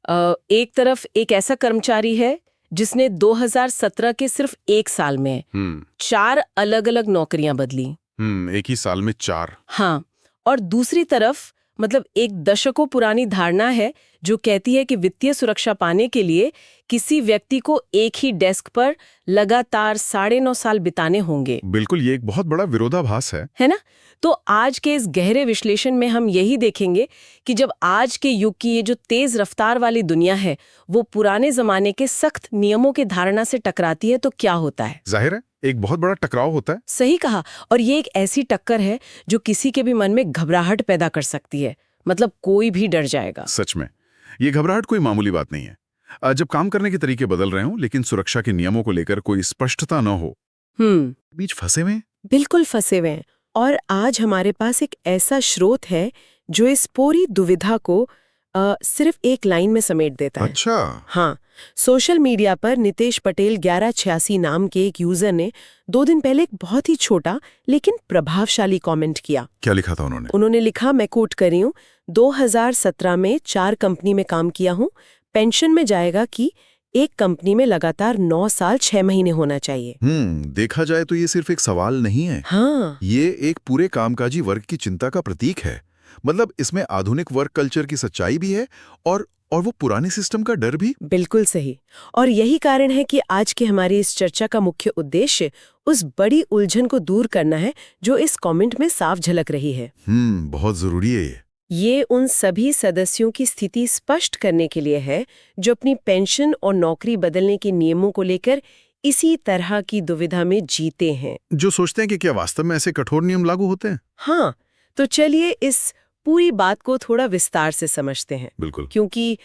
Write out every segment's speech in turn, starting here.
एक तरफ एक ऐसा कर्मचारी है जिसने 2017 के सिर्फ एक साल में 4 अलग-अलग नौकरियां बदली। एक ही साल में 4। हाँ, और दूसरी तरफ मतलब एक दशकों पुरानी धारणा है जो कहती है कि वित्तीय सुरक्षा पाने के लिए किसी व्यक्ति को एक ही डेस्क पर लगातार 9.5 साल बिताने होंगे। बिल्कुल, ये एक बहुत बड़ा विरोधाभास है ना? तो आज के इस गहरे विश्लेषण में हम यही देखेंगे कि जब आज के युग की ये जो तेज रफ्तार वाली दुनिया है वो पुराने जमाने के सख्त नियमों के धारणा से टकराती है तो क्या होता है। जाहिर है एक बहुत बड़ा टकराव होता है। सही कहा, और ये एक ऐसी टक्कर है जो किसी के भी मन में घबराहट पैदा कर सकती है। मतलब कोई भी डर जाएगा। सच में ये घबराहट कोई मामूली बात नहीं है। जब काम करने के तरीके बदल रहे हों लेकिन सुरक्षा के नियमों को लेकर कोई स्पष्टता न हो, बीच फंसे हुए। बिल्कुल फंसे हुए हैं। और आज हमारे पास एक ऐसा स्रोत है जो इस पूरी दुविधा को सिर्फ एक लाइन में समेट देता है। अच्छा। हाँ, सोशल मीडिया पर नितेश पटेल 1186 नाम के एक यूजर ने 2 दिन पहले एक बहुत ही छोटा लेकिन प्रभावशाली कमेंट किया। क्या लिखा था उन्होंने? उन्होंने लिखा, मैं कोट कर रही हूँ, 2017 में 4 कंपनी में काम किया हूँ। पेंशन में जाएगा कि एक कंपनी में लगातार 9 साल 6 महीने होना चाहिए। देखा जाए तो ये सिर्फ एक सवाल नहीं है। हाँ, ये एक पूरे कामकाजी वर्ग की चिंता का प्रतीक है। मतलब इसमें आधुनिक वर्क कल्चर की सच्चाई भी है और वो पुराने सिस्टम का डर भी। बिल्कुल सही। और यही कारण है कि आज की हमारी इस चर्चा का मुख्य उद्देश्य उस बड़ी उलझन को दूर करना है जो इस कमेंट में साफ झलक रही है। बहुत जरूरी है ये उन सभी सदस्यों की स्थिति स्पष्ट करने के लिए है जो अपनी पेंशन और नौकरी बदलने के नियमों को लेकर इसी तरह की दुविधा में जीते हैं। जो सोचते हैं कि क्या वास्तव में ऐसे कठोर नियम लागू होते हैं। हाँ, तो चलिए इस पूरी बात को थोड़ा विस्तार से समझते हैं। बिल्कुल। क्योंकि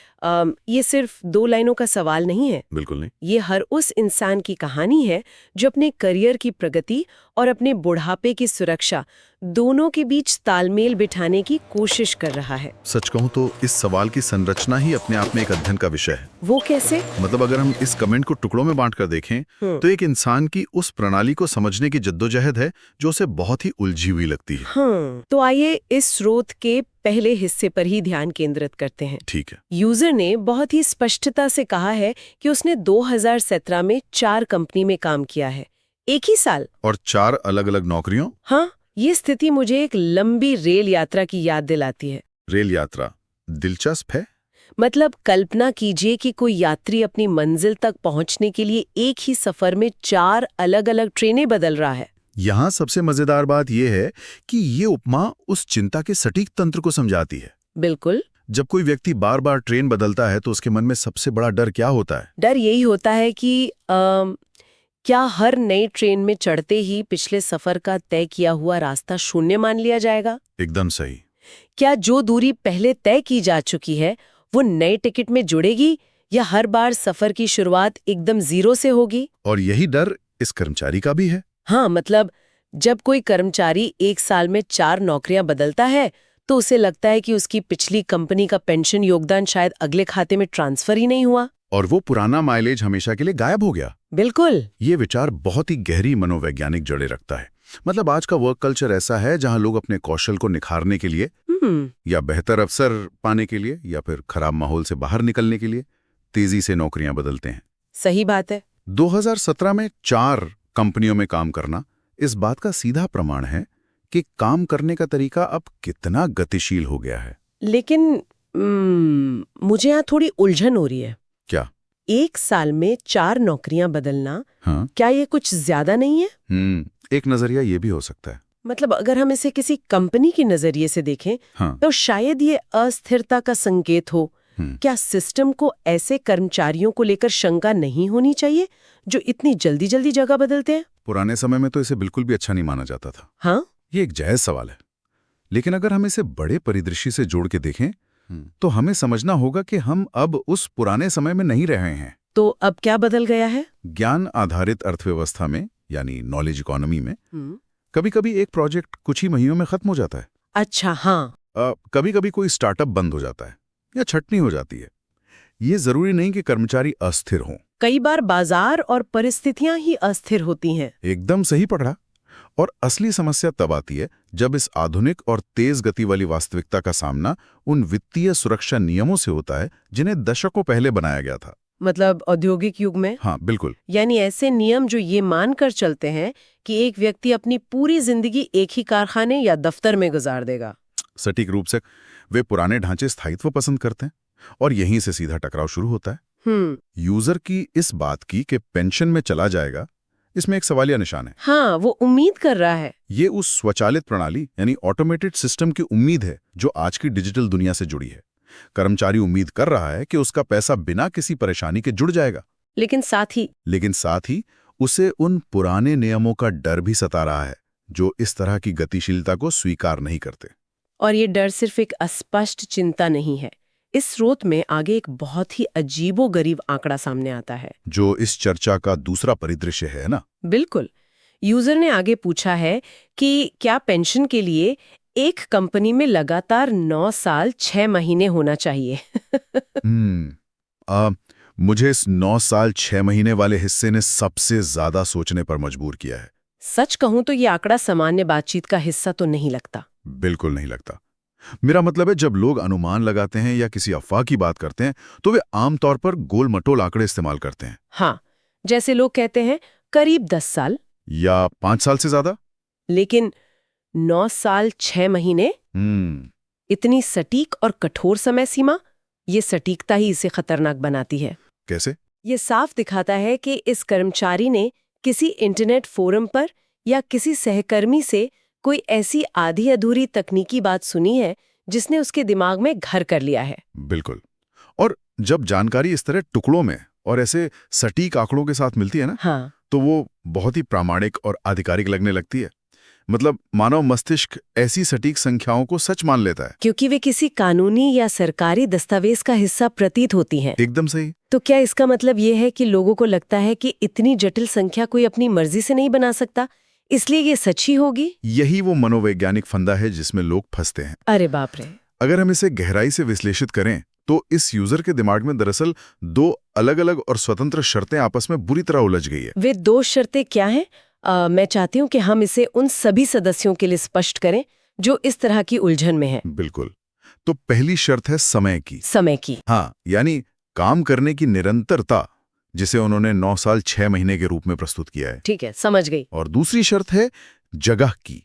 ये सिर्फ 2 लाइनों का सवाल नहीं है। बिल्कुल नहीं। ये हर उस इंसान की कहानी है जो अपने करियर की प्रगति और अपने बुढ़ापे की सुरक्षा दोनों के बीच तालमेल बिठाने की कोशिश कर रहा है। सच कहूं तो इस सवाल की संरचना ही अपने आप में एक अध्ययन का विषय है। वो कैसे? मतलब अगर हम इस कमेंट को टुकड़ों में बांट कर देखें तो एक इंसान की उस प्रणाली को समझने की जद्दोजहद है जो उसे बहुत ही उलझी हुई लगती है। तो आइए इस स्रोत के पहले हिस्से पर ही ध्यान केंद्रित करते हैं। ठीक है। यूजर ने बहुत ही स्पष्टता से कहा है कि उसने 2017 में 4 कंपनी में काम किया है, एक ही साल, और 4 अलग-अलग नौकरियों। हाँ, ये स्थिति मुझे एक लंबी रेल यात्रा की याद दिलाती है। रेल यात्रा दिलचस्प है। मतलब कल्पना कीजिए कि कोई यात्री अपनी मंजिल तक पहुंचने के लिए एक ही सफर में 4 अलग-अलग ट्रेनें बदल रहा है। यहाँ सबसे मजेदार बात यह है कि ये उपमा उस चिंता के सटीक तंत्र को समझाती है। बिल्कुल। जब कोई व्यक्ति बार बार ट्रेन बदलता है तो उसके मन में सबसे बड़ा डर क्या होता है? डर यही होता है कि क्या हर नई ट्रेन में चढ़ते ही पिछले सफर का तय किया हुआ रास्ता शून्य मान लिया जाएगा? एकदम सही। क्या जो दूरी पहले तय की जा चुकी है वो नए टिकट में जुड़ेगी या हर बार सफर की शुरुआत एकदम 0 से होगी? और यही डर इस कर्मचारी का भी है। हाँ, मतलब जब कोई कर्मचारी एक साल में 4 नौकरियां बदलता है तो उसे लगता है कि उसकी पिछली कंपनी का पेंशन योगदान शायद अगले खाते में ट्रांसफर ही नहीं हुआ और वो पुराना माइलेज हमेशा के लिए गायब हो गया। बिल्कुल। ये विचार बहुत ही गहरी मनोवैज्ञानिक जड़ें रखता है। मतलब आज का वर्क कल्चर ऐसा है जहां लोग अपने कौशल को निखारने के लिए या बेहतर अवसर पाने के लिए या फिर खराब माहौल से बाहर निकलने के लिए तेजी से नौकरियां बदलते हैं। सही बात है। 2017 में 4 कंपनियों में काम करना इस बात का सीधा प्रमाण है कि काम करने का तरीका अब कितना गतिशील हो गया है। लेकिन मुझे यहाँ थोड़ी उलझन हो रही है। क्या? एक साल में 4 नौकरियां बदलना, हाँ? क्या ये कुछ ज्यादा नहीं है? एक नजरिया ये भी हो सकता है। मतलब अगर हम इसे किसी कंपनी के नजरिए से देखें तो शायद ये अस्थिरता का संकेत हो। क्या सिस्टम को ऐसे कर्मचारियों को लेकर शंका नहीं होनी चाहिए जो इतनी जल्दी जल्दी जगह बदलते हैं? पुराने समय में तो इसे बिल्कुल भी अच्छा नहीं माना जाता था। हाँ, ये एक जायज सवाल है। लेकिन अगर हम इसे बड़े परिदृश्य से जोड़ के देखें तो हमें समझना होगा कि हम अब उस पुराने समय में नहीं रहे हैं। तो अब क्या बदल गया है? ज्ञान आधारित अर्थव्यवस्था में यानी नॉलेज इकोनॉमी में कभी कभी एक प्रोजेक्ट कुछ ही महीनों में खत्म हो जाता है। अच्छा, हाँ। कभी कभी कोई स्टार्टअप बंद हो जाता है या छटनी हो जाती है। ये जरूरी नहीं कि कर्मचारी अस्थिर हों। कई बार बाजार और परिस्थितियां ही अस्थिर होती हैं। एकदम सही पकड़ा। और असली समस्या तब आती है जब इस आधुनिक और तेज गति वाली वास्तविकता का सामना उन वित्तीय सुरक्षा नियमों से होता है जिन्हें दशकों पहले बनाया गया था। मतलब औद्योगिक युग में? हाँ, बिल्कुल। यानी ऐसे नियम जो ये मानकर चलते हैं कि एक व्यक्ति अपनी पूरी जिंदगी एक ही कारखाने या दफ्तर में गुजार देगा। सटीक रूप से वे पुराने ढांचे स्थायित्व पसंद करते हैं और यहीं से सीधा टकराव शुरू होता है। यूजर की इस बात की कि पेंशन में चला जाएगा, इसमें एक सवालिया निशान है। हाँ, वो उम्मीद कर रहा है। ये उस स्वचालित प्रणाली यानी ऑटोमेटेड सिस्टम की उम्मीद है जो आज की डिजिटल दुनिया से जुड़ी है। कर्मचारी उम्मीद कर रहा है कि उसका पैसा बिना किसी परेशानी के जुड़ जाएगा। लेकिन साथ ही उसे उन पुराने नियमों का डर भी सता रहा है जो इस तरह की गतिशीलता को स्वीकार नहीं करते। और ये डर सिर्फ एक अस्पष्ट चिंता नहीं है। इस स्रोत में आगे एक बहुत ही अजीबोगरीब आंकड़ा सामने आता है जो इस चर्चा का दूसरा परिदृश्य है ना। बिल्कुल। यूजर ने आगे पूछा है कि क्या पेंशन के लिए एक कंपनी में लगातार 9 साल 6 महीने होना चाहिए? मुझे इस 9 साल 6 महीने वाले हिस्से ने सबसे ज्यादा सोचने पर मजबूर किया है। सच कहूं तो ये आंकड़ा सामान्य बातचीत का हिस्सा तो नहीं लगता। बिल्कुल नहीं लगता। मेरा मतलब है, जब लोग अनुमान लगाते हैं या किसी अफवाह की बात करते हैं तो वे आमतौर पर गोल मटोल आंकड़े इस्तेमाल करते हैं। हाँ, जैसे लोग कहते हैं करीब 10 साल या 5 साल से ज्यादा। लेकिन 9 साल 6 महीने, इतनी सटीक और कठोर समय सीमा, ये सटीकता ही इसे खतरनाक बनाती है। कैसे? ये साफ दिखाता है कि इस कर्मचारी ने किसी इंटरनेट फोरम पर या किसी सहकर्मी से कोई ऐसी आधी अधूरी तकनीकी बात सुनी है जिसने उसके दिमाग में घर कर लिया है। बिल्कुल। और जब जानकारी इस तरह टुकड़ों में और ऐसे सटीक आंकड़ों के साथ मिलती है ना, हाँ, तो वो बहुत ही प्रामाणिक और आधिकारिक लगने लगती है। मतलब मानव मस्तिष्क ऐसी सटीक संख्याओं को सच मान लेता है क्योंकि वे किसी कानूनी या सरकारी दस्तावेज का हिस्सा प्रतीत होती हैं। एकदम सही। तो क्या इसका मतलब ये है कि लोगों को लगता है कि इतनी जटिल संख्या कोई अपनी मर्जी से नहीं बना सकता, इसलिए ये सच ही होगी? यही वो मनोवैज्ञानिक फंदा है जिसमें लोग फंसते हैं। अरे बाप रे! अगर हम इसे गहराई से विश्लेषित करें तो इस यूजर के दिमाग में दरअसल 2 अलग-अलग और स्वतंत्र शर्तें आपस में बुरी तरह उलझ गई है। वे 2 शर्तें क्या हैं? मैं चाहती हूँ कि हम इसे उन सभी सदस्यों के लिए स्पष्ट करें जो इस तरह की उलझन में हैं। बिल्कुल। तो पहली शर्त है समय की। हाँ, यानी काम करने की निरंतरता, जिसे उन्होंने 9 साल 6 महीने के रूप में प्रस्तुत किया है। ठीक है, समझ गई। और दूसरी शर्त है जगह की,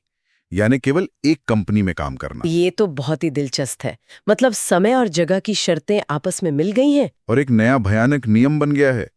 यानी केवल एक कंपनी में काम करना। ये तो बहुत ही दिलचस्प है। मतलब समय और जगह की शर्तें आपस में मिल गई हैं और एक नया भयानक नियम बन गया है।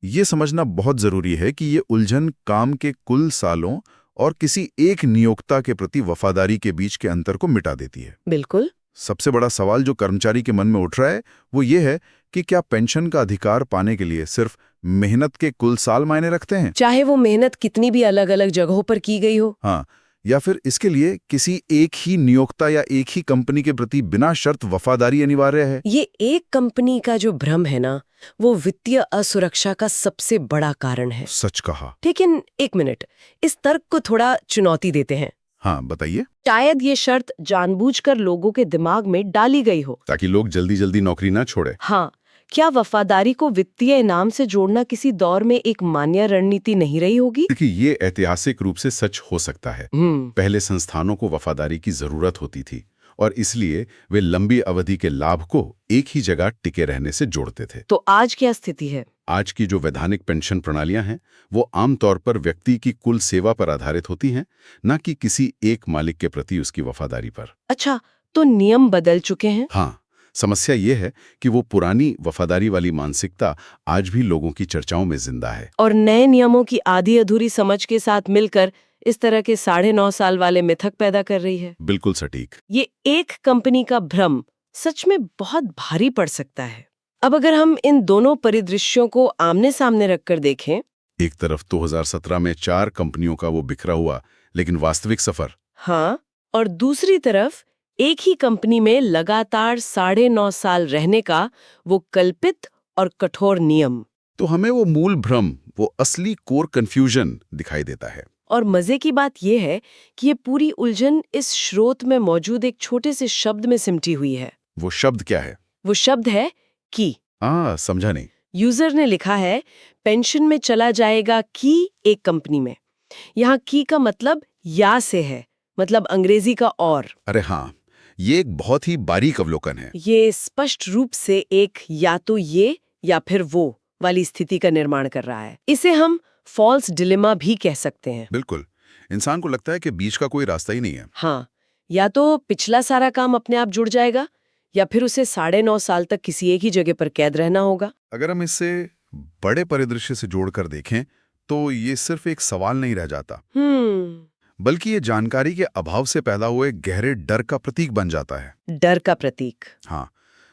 ये समझना बहुत जरूरी है कि ये उलझन काम के कुल सालों और किसी एक नियोक्ता के प्रति वफादारी के बीच के अंतर को मिटा देती है। बिल्कुल। सबसे बड़ा सवाल जो कर्मचारी के मन में उठ रहा है वो ये है कि क्या पेंशन का अधिकार पाने के लिए सिर्फ मेहनत के कुल साल मायने रखते हैं, चाहे वो मेहनत कितनी भी अलग अलग जगहों पर की गई हो? हाँ, या फिर इसके लिए किसी एक ही नियोक्ता या एक ही कंपनी के प्रति बिना शर्त वफादारी अनिवार्य है? ये एक कंपनी का जो भ्रम है ना, वो वित्तीय असुरक्षा का सबसे बड़ा कारण है। सच कहा। लेकिन एक मिनट, इस तर्क को थोड़ा चुनौती देते हैं। हाँ, बताइए। शायद ये शर्त जानबूझकर लोगों के दिमाग में डाली गई हो ताकि लोग जल्दी जल्दी नौकरी ना छोड़े। हाँ, क्या वफादारी को वित्तीय इनाम से जोड़ना किसी दौर में एक मान्य रणनीति नहीं रही होगी? देखिए, ये ऐतिहासिक रूप से सच हो सकता है। पहले संस्थानों को वफादारी की जरूरत होती थी और इसलिए वे लंबी अवधि के लाभ को एक ही जगह टिके रहने से जोड़ते थे। तो आज क्या स्थिति है? आज की जो वैधानिक पेंशन प्रणालियां हैं वो आमतौर पर व्यक्ति की कुल सेवा पर आधारित होती हैं, न कि किसी एक मालिक के प्रति उसकी वफादारी पर। अच्छा, तो नियम बदल चुके हैं? हाँ, समस्या ये है कि वो पुरानी वफादारी वाली मानसिकता आज भी लोगों की चर्चाओं में जिंदा है और नए नियमों की आधी अधूरी समझ के साथ मिलकर इस तरह के 9.5 साल वाले मिथक पैदा कर रही है। बिल्कुल सटीक। ये एक कंपनी का भ्रम सच में बहुत भारी पड़ सकता है। अब अगर हम इन दोनों परिदृश्यों को आमने सामने रखकर देखें, एक तरफ 2017 में 4 कंपनियों का वो बिखरा हुआ लेकिन वास्तविक सफर, हाँ, और दूसरी तरफ एक ही कंपनी में लगातार 9.5 साल रहने का वो कल्पित और कठोर नियम, तो हमें वो मूल भ्रम, वो असली कोर कंफ्यूजन दिखाई देता है। और मजे की बात यह है कि ये पूरी उलझन इस स्रोत में मौजूद एक छोटे से शब्द में सिमटी हुई है। वो शब्द क्या है? वो शब्द है की। समझा नहीं। यूजर ने लिखा है पेंशन में चला जाएगा की एक कंपनी में, यहाँ की का मतलब या से है, मतलब अंग्रेजी का और। अरे हाँ, ये एक बहुत ही बारीक अवलोकन है। ये स्पष्ट रूप से एक या तो ये या फिर वो वाली स्थिति का निर्माण कर रहा है। इसे हम फॉल्स डिलेमा भी कह सकते हैं। बिल्कुल, इंसान को लगता है कि बीच का कोई रास्ता ही नहीं है। हाँ, या तो पिछला सारा काम अपने आप जुड़ जाएगा या फिर उसे 9.5 साल तक किसी एक ही जगह पर कैद रहना होगा। अगर हम इसे बड़े परिदृश्य से जोड़कर देखें तो ये सिर्फ एक सवाल नहीं रह जाता, बल्कि ये जानकारी के अभाव से पैदा हुए गहरे डर का प्रतीक बन जाता है। डर का प्रतीक। हाँ,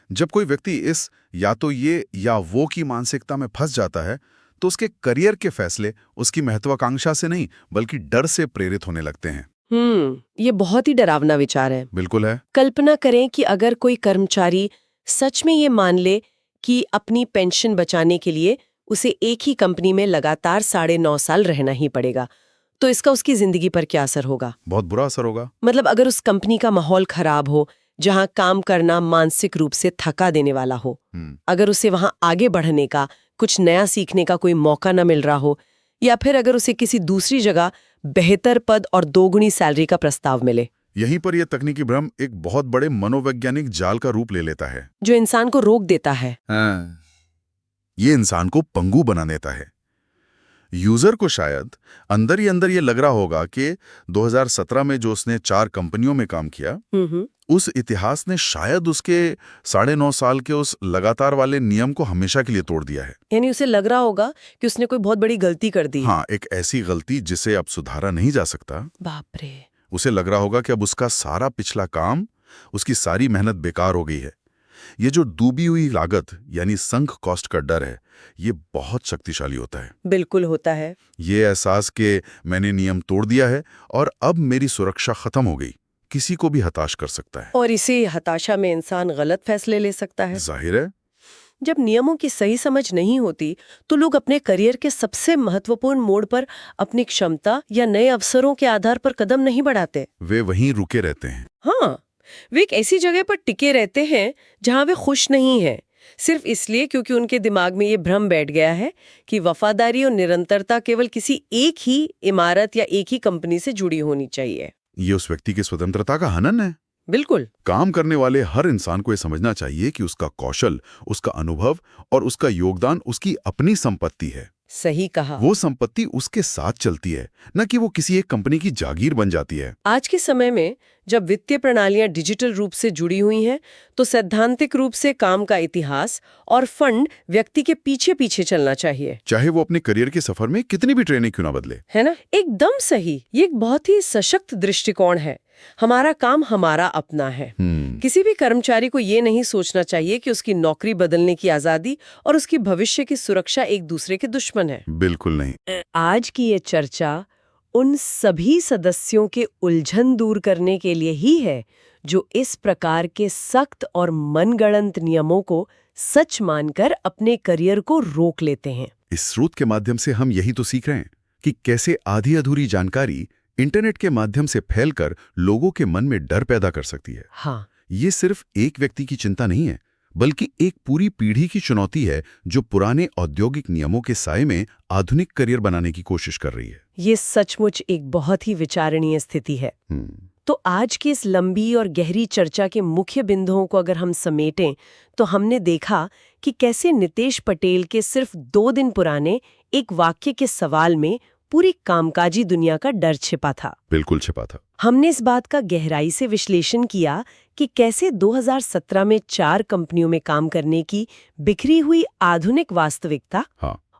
जब कोई व्यक्ति इस या तो ये या वो की मानसिकता में फंस जाता है तो उसके करियर के फैसले उसकी महत्वाकांक्षा से नहीं बल्कि डर से प्रेरित होने लगते हैं। ये बहुत ही डरावना विचार है। बिल्कुल है। कल्पना करें कि अगर कोई कर्मचारी सच में ये मान ले कि अपनी पेंशन बचाने के लिए उसे एक ही कंपनी में लगातार 9.5 साल रहना ही पड़ेगा, तो इसका उसकी जिंदगी पर क्या असर होगा? बहुत बुरा असर होगा। मतलब अगर उस कंपनी का माहौल खराब हो, जहां काम करना मानसिक रूप से थका देने वाला हो, अगर उसे वहां आगे बढ़ने का, कुछ नया सीखने का कोई मौका न मिल रहा हो, या फिर अगर उसे किसी दूसरी जगह बेहतर पद और 2 गुनी सैलरी का प्रस्ताव मिले। यहीं पर यह तकनीकी भ्रम एक बहुत बड़े मनोवैज्ञानिक जाल का रूप ले लेता है, जो इंसान को रोक देता है। ये इंसान को पंगु बना देता है। यूजर को शायद अंदर ही अंदर ये लग रहा होगा कि 2017 में जो उसने 4 कंपनियों में काम किया, उस इतिहास ने शायद उसके 9.5 साल के उस लगातार वाले नियम को हमेशा के लिए तोड़ दिया है। यानी उसे लग रहा होगा कि उसने कोई बहुत बड़ी गलती कर दी। हाँ, एक ऐसी गलती जिसे अब सुधारा नहीं जा सकता। बाप रे। उसे लग रहा होगा कि अब उसका सारा पिछला काम, उसकी सारी मेहनत बेकार हो गई है। ये जो डूबी हुई लागत यानी संक कॉस्ट का डर है, ये बहुत शक्तिशाली होता है। बिल्कुल होता है। ये एहसास कि मैंने नियम तोड़ दिया है और अब मेरी सुरक्षा खत्म हो गई, किसी को भी हताश कर सकता है। और इसी हताशा में इंसान गलत फैसले ले सकता है। जाहिर है। जब नियमों की सही समझ नहीं होती तो लोग अपने करियर के सबसे महत्वपूर्ण मोड़ पर अपनी क्षमता या नए अवसरों के आधार पर कदम नहीं बढ़ाते। वे वहीं रुके रहते हैं। हाँ, वे एक ऐसी जगह पर टिके रहते हैं जहां वे खुश नहीं हैं, सिर्फ इसलिए क्योंकि उनके दिमाग में ये भ्रम बैठ गया है कि वफादारी और निरंतरता केवल किसी एक ही इमारत या एक ही कंपनी से जुड़ी होनी चाहिए। ये उस व्यक्ति की स्वतंत्रता का हनन है। बिल्कुल। काम करने वाले हर इंसान को यह समझना चाहिए कि उसका कौशल, उसका अनुभव और उसका योगदान उसकी अपनी संपत्ति है। सही कहा। वो संपत्ति उसके साथ चलती है, न कि वो किसी एक कंपनी की जागीर बन जाती है। आज के समय में जब वित्तीय प्रणालियां डिजिटल रूप से जुड़ी हुई हैं, तो सैद्धांतिक रूप से काम का इतिहास और फंड व्यक्ति के पीछे पीछे चलना चाहिए, चाहे वो अपने करियर के सफर में कितनी भी ट्रेनिंग क्यों ना बदले। है ना? एकदम सही। ये एक बहुत ही सशक्त दृष्टिकोण है। हमारा काम हमारा अपना है। किसी भी कर्मचारी को ये नहीं सोचना चाहिए कि उसकी नौकरी बदलने की आजादी और उसकी भविष्य की सुरक्षा एक दूसरे के दुश्मन है। बिल्कुल नहीं। आज की ये चर्चा उन सभी सदस्यों के उलझन दूर करने के लिए ही है जो इस प्रकार के सख्त और मनगढ़ंत नियमों को सच मानकर अपने करियर को रोक लेते हैं। इस स्रोत के माध्यम से हम यही तो सीख रहे हैं कि कैसे आधी अधूरी जानकारी इंटरनेट के माध्यम से फैलकर लोगों के मन में डर पैदा कर सकती है। हाँ, ये सिर्फ एक व्यक्ति की चिंता नहीं है, बल्कि एक पूरी पीढ़ी की चुनौती है जो पुराने औद्योगिक नियमों के साए में आधुनिक करियर बनाने की कोशिश कर रही है। ये सचमुच एक बहुत ही विचारणीय स्थिति है। तो आज की इस लंबी और गहरी चर्चा के मुख्य बिंदुओं को अगर हम समेटें तो हमने देखा कि कैसे नितेश पटेल के सिर्फ 2 दिन पुराने एक वाक्य के सवाल में पूरी कामकाजी दुनिया का डर छिपा था। बिल्कुल छिपा था। हमने इस बात का गहराई से विश्लेषण किया कि कैसे 2017 में 4 कंपनियों में काम करने की बिखरी हुई आधुनिक वास्तविकता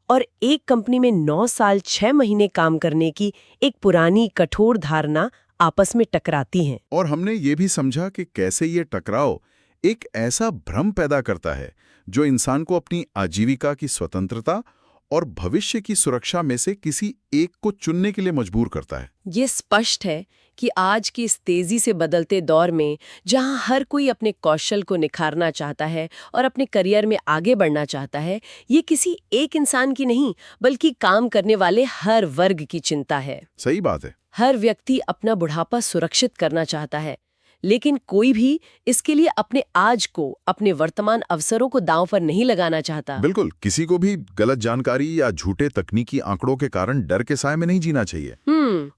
और एक कंपनी में 9 साल 6 महीने काम करने की एक पुरानी कठोर धारणा आपस में टकराती हैं। और हमने ये भी समझा कि कैसे ये टकराव एक ऐसा भ्रम पैदा करता है जो इंसान को अपनी आजीविका की स्वतंत्रता और भविष्य की सुरक्षा में से किसी एक को चुनने के लिए मजबूर करता है। ये स्पष्ट है कि आज की इस तेजी से बदलते दौर में जहां हर कोई अपने कौशल को निखारना चाहता है और अपने करियर में आगे बढ़ना चाहता है, ये किसी एक इंसान की नहीं बल्कि काम करने वाले हर वर्ग की चिंता है। सही बात है। हर व्यक्ति अपना बुढ़ापा सुरक्षित करना चाहता है, लेकिन कोई भी इसके लिए अपने आज को, अपने वर्तमान अवसरों को दांव पर नहीं लगाना चाहता। बिल्कुल, किसी को भी गलत जानकारी या झूठे तकनीकी आंकड़ों के कारण डर के साए में नहीं जीना चाहिए।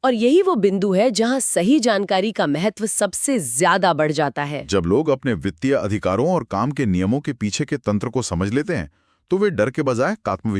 और यही वो बिंदु है जहां सही जानकारी का महत्व सबसे ज्यादा बढ़ जाता है। जब लोग अपने वित्तीय अधिकारों और काम के नियमों के पीछे के तंत्र को समझ लेते हैं, तो वे डर के बजाय आत्मविश्वास